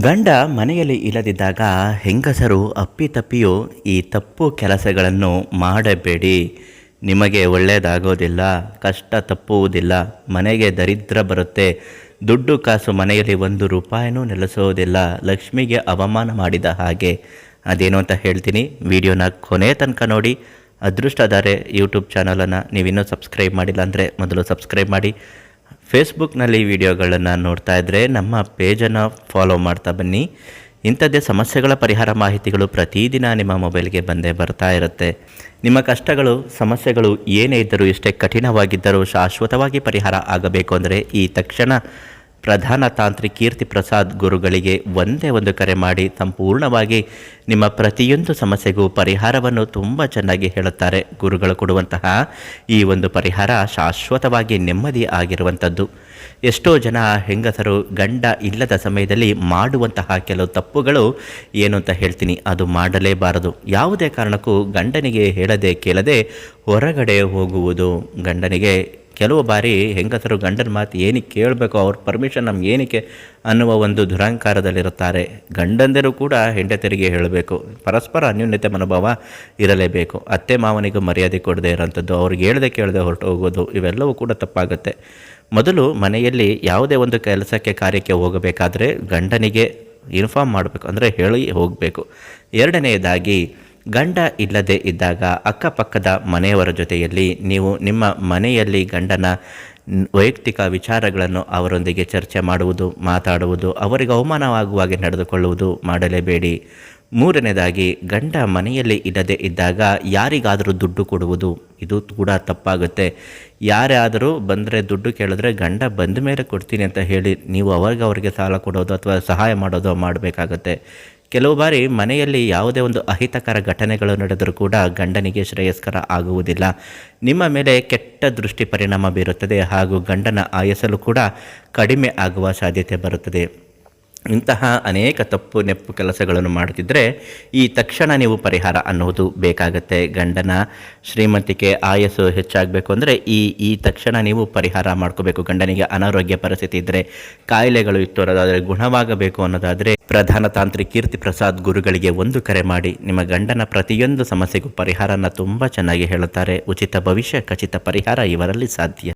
ಗಂಡ ಮನೆಯಲ್ಲಿ ಇಲ್ಲದಿದ್ದಾಗ ಹೆಂಗಸರು ಅಪ್ಪಿತಪ್ಪಿಯೂ ಈ ತಪ್ಪು ಕೆಲಸಗಳನ್ನು ಮಾಡಬೇಡಿ. ನಿಮಗೆ ಒಳ್ಳೆಯದಾಗೋದಿಲ್ಲ, ಕಷ್ಟ ತಪ್ಪುವುದಿಲ್ಲ, ಮನೆಗೆ ದರಿದ್ರ ಬರುತ್ತೆ, ದುಡ್ಡು ಕಾಸು ಮನೆಯಲ್ಲಿ ಒಂದು ರೂಪಾಯಿನೂ ನೆಲೆಸೋದಿಲ್ಲ, ಲಕ್ಷ್ಮಿಗೆ ಅವಮಾನ ಮಾಡಿದ ಹಾಗೆ. ಅದೇನು ಅಂತ ಹೇಳ್ತೀನಿ, ವಿಡಿಯೋನ ಕೊನೆ ತನಕ ನೋಡಿ. ಅದೃಷ್ಟಧಾರೆ ಯೂಟ್ಯೂಬ್ ಚಾನಲನ್ನು ನೀವಿನ್ನೂ ಸಬ್ಸ್ಕ್ರೈಬ್ ಮಾಡಿಲ್ಲ ಅಂದರೆ ಮೊದಲು ಸಬ್ಸ್ಕ್ರೈಬ್ ಮಾಡಿ. ಫೇಸ್ಬುಕ್ನಲ್ಲಿ ವಿಡಿಯೋಗಳನ್ನು ನೋಡ್ತಾ ಇದ್ದರೆ ನಮ್ಮ ಪೇಜನ್ನು ಫಾಲೋ ಮಾಡ್ತಾ ಬನ್ನಿ. ಇಂಥದ್ದೇ ಸಮಸ್ಯೆಗಳ ಪರಿಹಾರ ಮಾಹಿತಿಗಳು ಪ್ರತಿದಿನ ನಿಮ್ಮ ಮೊಬೈಲ್ಗೆ ಬಂದೇ ಬರ್ತಾ ಇರುತ್ತೆ. ನಿಮ್ಮ ಕಷ್ಟಗಳು ಸಮಸ್ಯೆಗಳು ಏನೇ ಇದ್ದರೂ, ಎಷ್ಟೇ ಕಠಿಣವಾಗಿದ್ದರೂ ಶಾಶ್ವತವಾಗಿ ಪರಿಹಾರ ಆಗಬೇಕು ಅಂದರೆ ಈ ತಕ್ಷಣ ಪ್ರಧಾನ ತಾಂತ್ರಿ ಕೀರ್ತಿ ಪ್ರಸಾದ್ ಗುರುಗಳಿಗೆ ಒಂದೇ ಒಂದು ಕರೆ ಮಾಡಿ ಸಂಪೂರ್ಣವಾಗಿ ನಿಮ್ಮ ಪ್ರತಿಯೊಂದು ಸಮಸ್ಯೆಗೂ ಪರಿಹಾರವನ್ನು ತುಂಬ ಚೆನ್ನಾಗಿ ಹೇಳುತ್ತಾರೆ. ಗುರುಗಳು ಕೊಡುವಂತಹ ಈ ಒಂದು ಪರಿಹಾರ ಶಾಶ್ವತವಾಗಿ ನೆಮ್ಮದಿ ಆಗಿರುವಂಥದ್ದು. ಎಷ್ಟೋ ಜನ ಹೆಂಗಸರು ಗಂಡ ಇಲ್ಲದ ಸಮಯದಲ್ಲಿ ಮಾಡುವಂತಹ ಕೆಲವು ತಪ್ಪುಗಳು ಏನು ಅಂತ ಹೇಳ್ತೀನಿ. ಅದು ಮಾಡಲೇಬಾರದು. ಯಾವುದೇ ಕಾರಣಕ್ಕೂ ಗಂಡನಿಗೆ ಹೇಳದೆ ಕೇಳದೆ ಹೊರಗಡೆ ಹೋಗುವುದು. ಗಂಡನಿಗೆ ಕೆಲವು ಬಾರಿ ಹೆಂಗಸರು ಗಂಡನ ಮಾತು ಏನಕ್ಕೆ ಕೇಳಬೇಕು, ಅವ್ರ ಪರ್ಮಿಷನ್ ನಮ್ಗೆ ಏನಕ್ಕೆ ಅನ್ನುವ ಒಂದು ದುರಹಂಕಾರದಲ್ಲಿರುತ್ತಾರೆ. ಗಂಡಂದಿರು ಕೂಡ ಹೆಂಡತಿಯರಿಗೆ ಹೇಳಬೇಕು. ಪರಸ್ಪರ ಅನ್ಯೋನ್ಯತೆ ಮನೋಭಾವ ಇರಲೇಬೇಕು. ಅತ್ತೆ ಮಾವನಿಗೂ ಮರ್ಯಾದೆ ಕೊಡದೇ ಇರೋಂಥದ್ದು, ಅವ್ರಿಗೆ ಹೇಳದೆ ಕೇಳದೆ ಹೊರಟು ಹೋಗೋದು, ಇವೆಲ್ಲವೂ ಕೂಡ ತಪ್ಪಾಗುತ್ತೆ. ಮೊದಲು ಮನೆಯಲ್ಲಿ ಯಾವುದೇ ಒಂದು ಕೆಲಸಕ್ಕೆ ಕಾರ್ಯಕ್ಕೆ ಹೋಗಬೇಕಾದ್ರೆ ಗಂಡನಿಗೆ ಇನ್ಫಾರ್ಮ್ ಮಾಡಬೇಕು, ಅಂದರೆ ಹೇಳಿ ಹೋಗಬೇಕು. ಎರಡನೆಯದಾಗಿ, ಗಂಡ ಇಲ್ಲದೆ ಇದ್ದಾಗ ಅಕ್ಕಪಕ್ಕದ ಮನೆಯವರ ಜೊತೆಯಲ್ಲಿ ನೀವು ನಿಮ್ಮ ಮನೆಯಲ್ಲಿ ಗಂಡನ ವೈಯಕ್ತಿಕ ವಿಚಾರಗಳನ್ನು ಅವರೊಂದಿಗೆ ಚರ್ಚೆ ಮಾಡುವುದು, ಮಾತಾಡುವುದು, ಅವರಿಗೆ ಅವಮಾನವಾಗುವಾಗೆ ನಡೆದುಕೊಳ್ಳುವುದು ಮಾಡಲೇಬೇಡಿ. ಮೂರನೇದಾಗಿ, ಗಂಡ ಮನೆಯಲ್ಲಿ ಇಲ್ಲದೆ ಇದ್ದಾಗ ಯಾರಿಗಾದರೂ ದುಡ್ಡು ಕೊಡುವುದು, ಇದು ಕೂಡ ತಪ್ಪಾಗುತ್ತೆ. ಯಾರಾದರೂ ಬಂದರೆ ದುಡ್ಡು ಕೇಳಿದ್ರೆ ಗಂಡ ಬಂದ ಮೇಲೆ ಕೊಡ್ತೀನಿ ಅಂತ ಹೇಳಿ ನೀವು ಅವ್ರಿಗೆ ಸಾಲ ಕೊಡೋದು ಅಥವಾ ಸಹಾಯ ಮಾಡೋದು ಮಾಡಬೇಕಾಗತ್ತೆ. ಕೆಲವು ಬಾರಿ ಮನೆಯಲ್ಲಿ ಯಾವುದೇ ಒಂದು ಅಹಿತಕರ ಘಟನೆಗಳು ನಡೆದರೂ ಕೂಡ ಗಂಡನಿಗೆ ಶ್ರೇಯಸ್ಕರ ಆಗುವುದಿಲ್ಲ. ನಿಮ್ಮ ಮೇಲೆ ಕೆಟ್ಟ ದೃಷ್ಟಿ ಪರಿಣಾಮ ಬೀರುತ್ತದೆ ಹಾಗೂ ಗಂಡನ ಆಯಸ್ಸಲು ಕೂಡ ಕಡಿಮೆ ಆಗುವ ಸಾಧ್ಯತೆ ಬರುತ್ತದೆ. ಇಂತಹ ಅನೇಕ ತಪ್ಪು ನೆಪ್ಪು ಕೆಲಸಗಳನ್ನು ಮಾಡುತ್ತಿದ್ದರೆ ಈ ತಕ್ಷಣ ನೀವು ಪರಿಹಾರ ಅನ್ನುವುದು ಬೇಕಾಗುತ್ತೆ. ಗಂಡನ ಶ್ರೀಮಂತಿಕೆ ಆಯಸ್ಸು ಹೆಚ್ಚಾಗಬೇಕು ಅಂದರೆ ಈ ತಕ್ಷಣ ನೀವು ಪರಿಹಾರ ಮಾಡ್ಕೋಬೇಕು. ಗಂಡನಿಗೆ ಅನಾರೋಗ್ಯ ಪರಿಸ್ಥಿತಿ ಇದ್ದರೆ, ಕಾಯಿಲೆಗಳು ಇತ್ತು ಅನ್ನೋದಾದರೆ, ಗುಣವಾಗಬೇಕು ಅನ್ನೋದಾದರೆ ಪ್ರಧಾನ ತಾಂತ್ರಿ ಕೀರ್ತಿ ಪ್ರಸಾದ್ ಗುರುಗಳಿಗೆ ಒಂದು ಕರೆ ಮಾಡಿ. ನಿಮ್ಮ ಗಂಡನ ಪ್ರತಿಯೊಂದು ಸಮಸ್ಯೆಗೂ ಪರಿಹಾರನ ತುಂಬ ಚೆನ್ನಾಗಿ ಹೇಳುತ್ತಾರೆ. ಉಚಿತ ಭವಿಷ್ಯ, ಖಚಿತ ಪರಿಹಾರ ಇವರಲ್ಲಿ ಸಾಧ್ಯ.